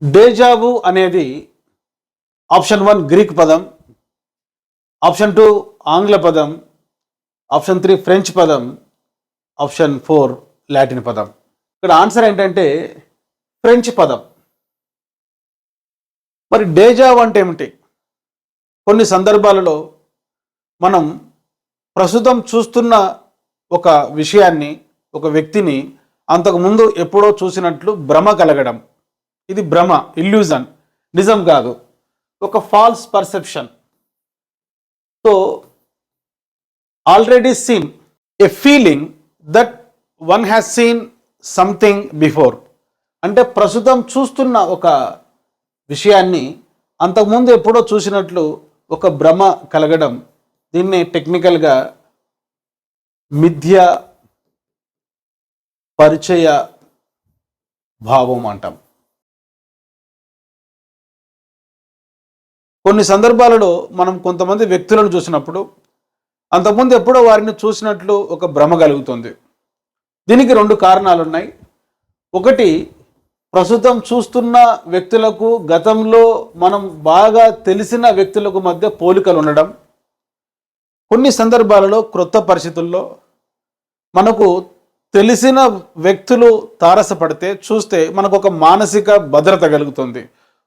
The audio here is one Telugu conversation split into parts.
డేజావు అనేది ఆప్షన్ 1 గ్రీక్ పదం, ఆప్షన్ 2 ఆంగ్ల పదం, ఆప్షన్ 3 ఫ్రెంచ్ పదం, ఆప్షన్ 4 లాటిన్ పదం. ఇక్కడ ఆన్సర్ ఏంటంటే ఫ్రెంచ్ పదం. మరి డేజావు అంటే ఏమిటి? కొన్ని సందర్భాలలో మనం ప్రస్తుతం చూస్తున్న ఒక విషయాన్ని, ఒక వ్యక్తిని అంతకుముందు ఎప్పుడో చూసినట్లు భ్రమ కలగడం. ఇది భ్రమ, ఇల్యూజన్, నిజం కాదు, ఒక false perception. So already seen, a feeling that one has seen something before. అంటే ప్రస్తుతం చూస్తున్న ఒక విషయాన్ని అంతకుముందు ఎప్పుడో చూసినట్లు ఒక భ్రమ కలగడం. దీన్ని టెక్నికల్గా మిథ్యా పరిచయ భావం అంటాం. కొన్ని సందర్భాలలో మనం కొంతమంది వ్యక్తులను చూసినప్పుడు అంతకుముందు ఎప్పుడో వారిని చూసినట్లు ఒక భ్రమ కలుగుతుంది. దీనికి 2 కారణాలు ఉన్నాయి. ఒకటి, ప్రస్తుతం చూస్తున్న వ్యక్తులకు గతంలో మనం బాగా తెలిసిన వ్యక్తులకు మధ్య పోలికలు ఉండడం. కొన్ని సందర్భాలలో క్రొత్త పరిస్థితుల్లో మనకు తెలిసిన వ్యక్తులు తారసపడితే చూస్తే మనకు ఒక మానసిక భద్రత కలుగుతుంది.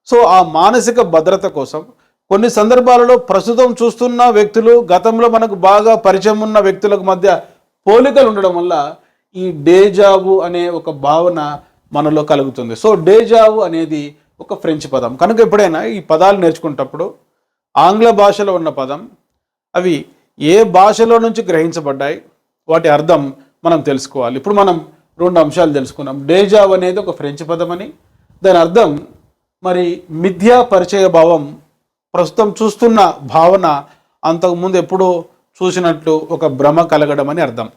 సో ఆ మానసిక భద్రత కోసం కొన్ని సందర్భాలలో ప్రస్తుతం చూస్తున్న వ్యక్తులు గతంలో మనకు బాగా పరిచయం ఉన్న వ్యక్తులకు మధ్య పోలికలు ఉండడం వల్ల ఈ డేజావు అనే ఒక భావన మనలో కలుగుతుంది. సో డేజావు అనేది ఒక ఫ్రెంచ్ పదం. కనుక ఎప్పుడైనా ఈ పదాలు నేర్చుకునేటప్పుడు ఆంగ్ల భాషలో ఉన్న పదం, అవి ఏ భాషలో నుంచి గ్రహించబడ్డాయి, వాటి అర్థం మనం తెలుసుకోవాలి. ఇప్పుడు మనం 2 అంశాలు తెలుసుకున్నాం. డేజావు అనేది ఒక ఫ్రెంచ్ పదం అని, దాని అర్థం మరి మిథ్యా పరిచయ భావం, ప్రస్తుతం చూస్తున్న భావన అంతకుముందు ఎప్పుడో చూసినట్లు ఒక భ్రమ కలగడం అని అర్థం.